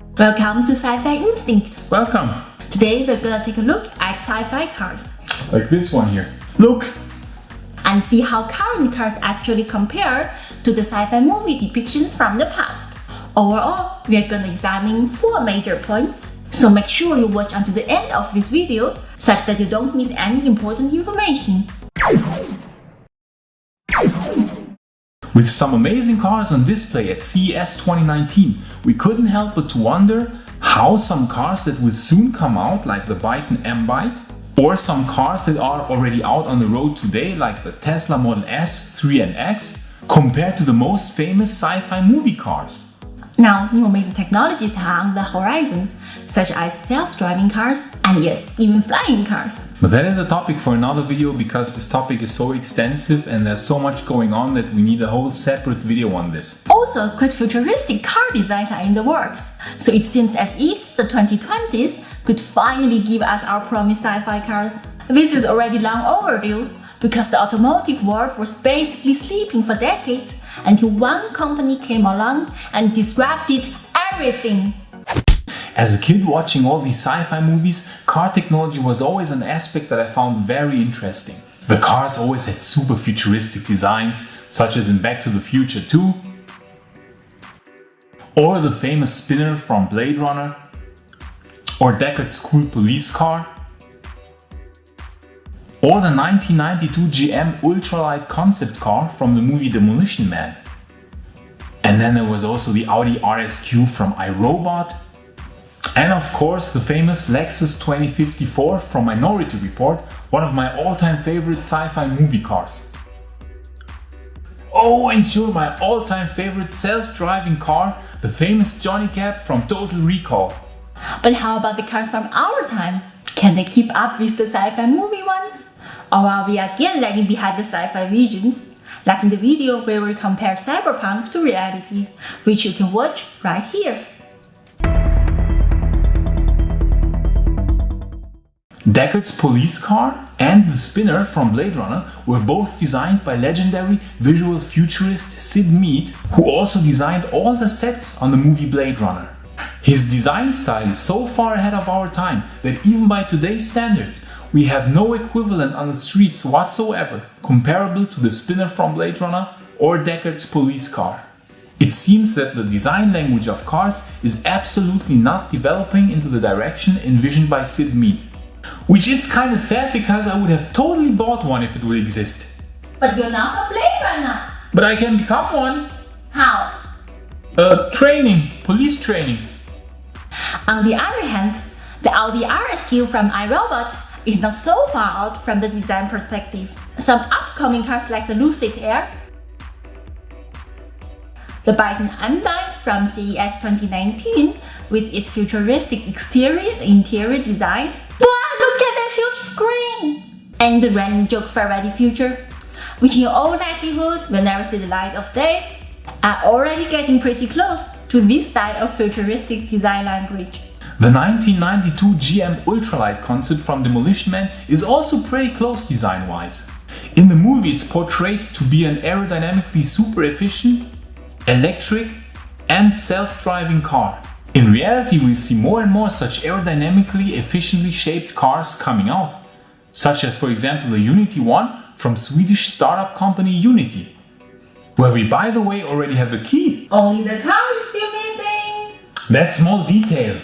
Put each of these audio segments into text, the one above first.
Welcome to Sci-Fi Instinct. Welcome. Today we're gonna take a look at sci-fi cars. Like this one here. Look! And see how current cars actually compare to the sci-fi movie depictions from the past. Overall, we are gonna examine 4 major points. So make sure you watch until the end of this video, such that you don't miss any important information. With some amazing cars on display at CES 2019, we couldn't help but to wonder how some cars that will soon come out, like the Byton M-Byte, or some cars that are already out on the road today, like the Tesla Model S, 3 and X, compare to the most famous sci-fi movie cars. Now, new amazing technologies are on the horizon, such as self-driving cars and yes, even flying cars. But that is a topic for another video because this topic is so extensive and there's so much going on that we need a whole separate video on this. Also, quite futuristic car designs are in the works, so it seems as if the 2020s could finally give us our promised sci-fi cars. This is already long overdue, because the automotive world was basically sleeping for decades until one company came along and disrupted everything. As a kid watching all these sci-fi movies, car technology was always an aspect that I found very interesting. The cars always had super futuristic designs, such as in Back to the Future 2, or the famous spinner from Blade Runner, or Deckard's cool police car, or the 1992 GM ultralight concept car from the movie Demolition Man. And then there was also the Audi RSQ from iRobot, and of course the famous Lexus 2054 from Minority Report, one of my all-time favorite sci-fi movie cars. Oh, and sure, my all-time favorite self-driving car, the famous Johnny Cab from Total Recall. But how about the cars from our time? Can they keep up with the sci-fi movie ones? Or are we again lagging behind the sci-fi visions? Like in the video where we compare cyberpunk to reality, which you can watch right here. Deckard's police car and the spinner from Blade Runner were both designed by legendary visual futurist Sid Mead, who also designed all the sets on the movie Blade Runner. His design style is so far ahead of our time that even by today's standards, we have no equivalent on the streets whatsoever comparable to the spinner from Blade Runner or Deckard's police car. It seems that the design language of cars is absolutely not developing into the direction envisioned by Sid Mead. Which is kinda sad because I would have totally bought one if it would exist. But you're not a Blade Runner! But I can become one! How? Police training. On the other hand, the Audi RSQ from iRobot is not so far out from the design perspective. Some upcoming cars like the Lucid Air, the Byton M-Byte from CES 2019 with its futuristic exterior and interior design. Wow, look at that huge screen! And the running joke Faraday Future, which in all likelihood will never see the light of day, are already getting pretty close to this style of futuristic design language. The 1992 GM ultralight concept from Demolition Man is also pretty close design-wise. In the movie it's portrayed to be an aerodynamically super efficient, electric and self-driving car. In reality we see more and more such aerodynamically efficiently shaped cars coming out, such as for example the Unity 1 from Swedish startup company Unity, where we by the way already have the key. Only the car is still missing! That small detail.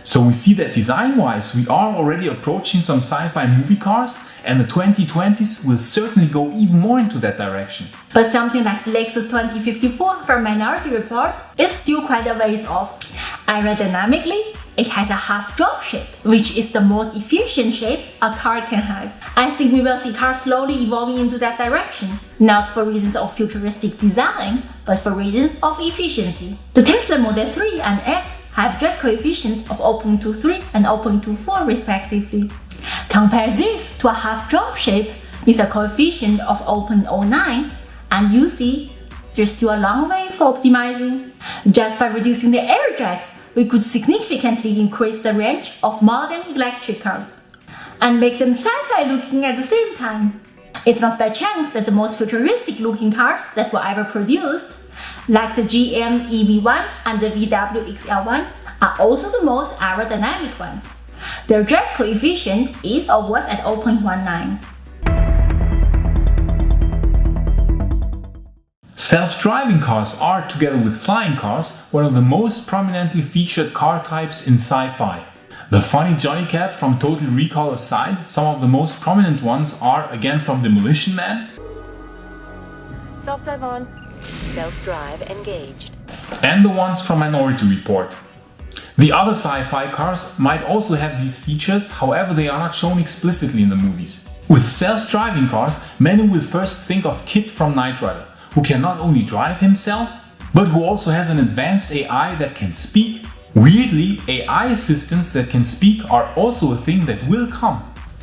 So we see that design-wise we are already approaching some sci-fi movie cars, and the 2020s will certainly go even more into that direction. But something like the Lexus 2054 from Minority Report is still quite a ways off. Aerodynamically, it has a half drop shape, which is the most efficient shape a car can have. I think we will see cars slowly evolving into that direction, not for reasons of futuristic design, but for reasons of efficiency. The Tesla Model 3 and S have drag coefficients of 0.23 and 0.24 respectively. Compare this to a half drop shape with a coefficient of 0.09 and you see there's still a long way for optimizing. Just by reducing the air drag, we could significantly increase the range of modern electric cars and make them sci-fi looking at the same time. It's not by chance that the most futuristic looking cars that were ever produced, like the GM EV1 and the VW XL1, are also the most aerodynamic ones. Their drag coefficient is or was at 0.19. Self-driving cars are, together with flying cars, one of the most prominently featured car types in sci-fi. The funny Johnny Cab from Total Recall aside, some of the most prominent ones are again from Demolition Man. Self-drive on. Self-drive engaged. And the ones from Minority Report. The other sci-fi cars might also have these features, however they are not shown explicitly in the movies. With self-driving cars, many will first think of Kit from Knight Rider, who can not only drive himself, but who also has an advanced AI that can speak. Weirdly, AI assistants that can speak are also a thing that will come.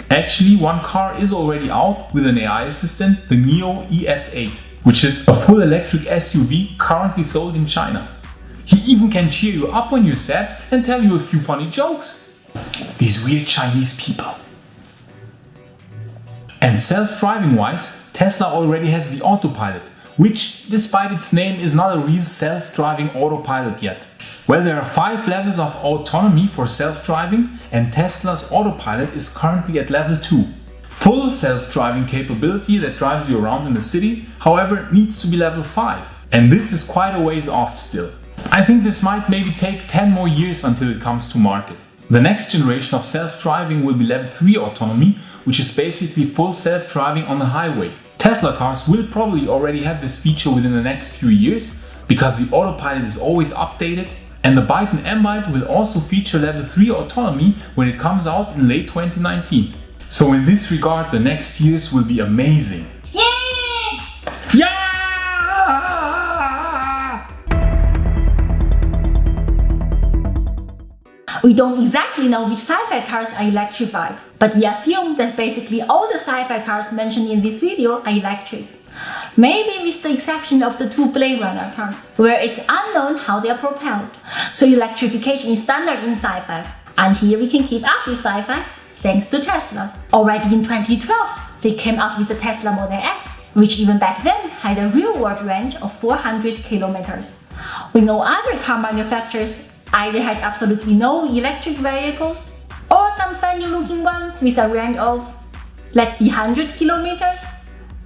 Actually, one car is already out with an AI assistant, the NIO ES8, which is a full electric SUV currently sold in China. He even can cheer you up when you're sad and tell you a few funny jokes. These weird Chinese people. And self-driving wise, Tesla already has the autopilot, which, despite its name, is not a real self-driving autopilot yet. Well, there are 5 levels of autonomy for self-driving, and Tesla's autopilot is currently at level 2. Full self-driving capability that drives you around in the city, however, needs to be level 5. And this is quite a ways off still. I think this might maybe take 10 more years until it comes to market. The next generation of self-driving will be level 3 autonomy, which is basically full self-driving on the highway. Tesla cars will probably already have this feature within the next few years, because the autopilot is always updated, and the Byton M-Byte will also feature level 3 autonomy when it comes out in late 2019. So in this regard, the next years will be amazing. Yay! Yeah! We don't exactly know which sci-fi cars are electrified, but we assume that basically all the sci-fi cars mentioned in this video are electric. Maybe with the exception of the 2 Blade Runner cars, where it's unknown how they are propelled. So electrification is standard in sci-fi. And here we can keep up with sci-fi thanks to Tesla. Already in 2012, they came out with the Tesla Model S, which even back then had a real-world range of 400 kilometers. We know other car manufacturers either had absolutely no electric vehicles, or some funny-looking ones with a range of, let's see, 100 kilometers.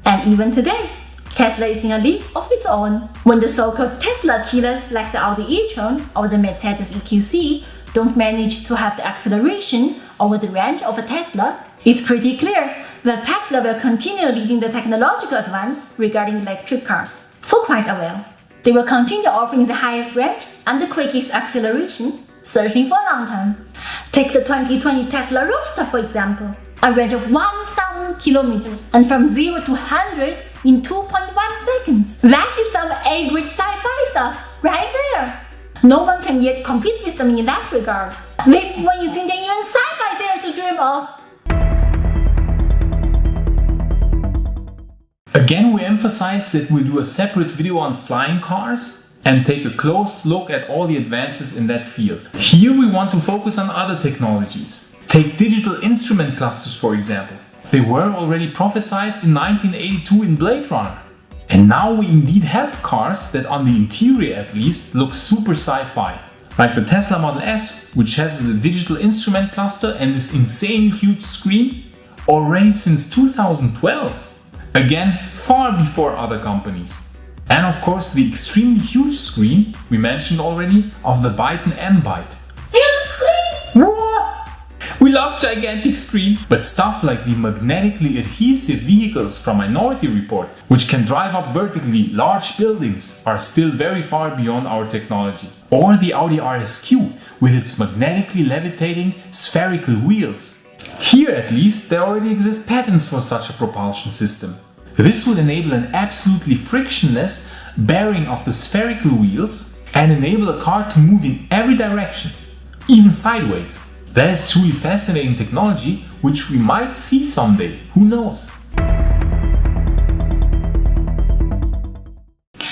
And even today, Tesla is in a league of its own. When the so-called Tesla killers like the Audi e-tron or the Mercedes EQC don't manage to have the acceleration over the range of a Tesla, it's pretty clear that Tesla will continue leading the technological advance regarding electric cars for quite a while. They will continue offering the highest range and the quickest acceleration, certainly for a long time. Take the 2020 Tesla Roadster for example, a range of 1,000 kilometers and from 0 to 100 in 2.1 seconds. That is some A-grade sci-fi stuff right there. No one can yet compete with them in that regard. This is when you think that even sci-fi dares to dream of. Again, we emphasize that we'll do a separate video on flying cars and take a close look at all the advances in that field. Here we want to focus on other technologies. Take digital instrument clusters for example. They were already prophesized in 1982 in Blade Runner. And now we indeed have cars that on the interior at least look super sci-fi. Like the Tesla Model S, which has the digital instrument cluster and this insane huge screen already since 2012. Again, far before other companies. And of course the extremely huge screen, we mentioned already, of the Byton M-Byte. Huge screen! We love gigantic screens, but stuff like the magnetically adhesive vehicles from Minority Report, which can drive up vertically large buildings, are still very far beyond our technology. Or the Audi RSQ, with its magnetically levitating spherical wheels. Here at least there already exist patents for such a propulsion system. This will enable an absolutely frictionless bearing of the spherical wheels and enable a car to move in every direction, even sideways. That is truly fascinating technology, which we might see someday, who knows?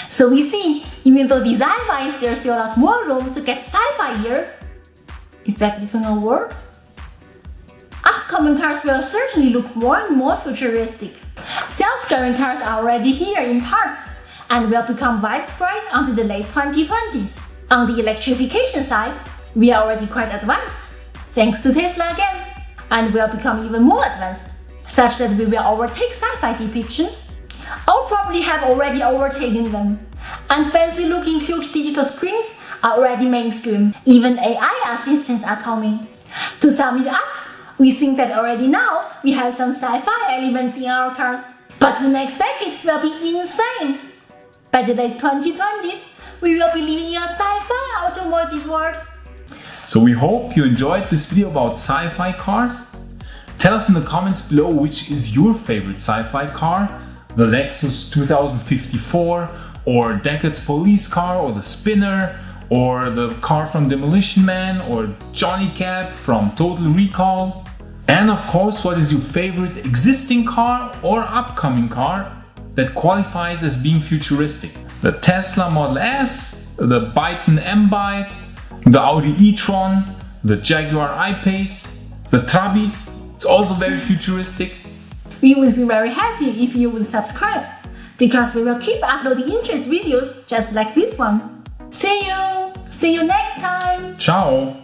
So we see, even though design-wise there's still a lot more room to get sci-fi here. Is that even a word? Upcoming cars will certainly look more and more futuristic. Self-driving cars are already here in parts and will become widespread until the late 2020s. On the electrification side, We are already quite advanced, thanks to Tesla again, and will become even more advanced, such that we will overtake sci-fi depictions, or probably have already overtaken them. And fancy-looking huge digital screens are already mainstream. Even AI assistants are coming. To sum it up, we think that already now we have some sci-fi elements in our cars. But the next decade will be insane. By the late 2020s, we will be living in a sci-fi automotive world. So we hope you enjoyed this video about sci-fi cars. Tell us in the comments below which is your favorite sci-fi car, the Lexus 2054, or Deckard's police car, or the Spinner, or the car from Demolition Man, or Johnny Cab from Total Recall. And of course, what is your favorite existing car or upcoming car that qualifies as being futuristic? The Tesla Model S, the Byton M-Byte, the Audi e-tron, the Jaguar I-Pace, the Trabi. It's also very futuristic. We would be very happy if you would subscribe, because we will keep uploading interest videos just like this one. See you next time! Ciao!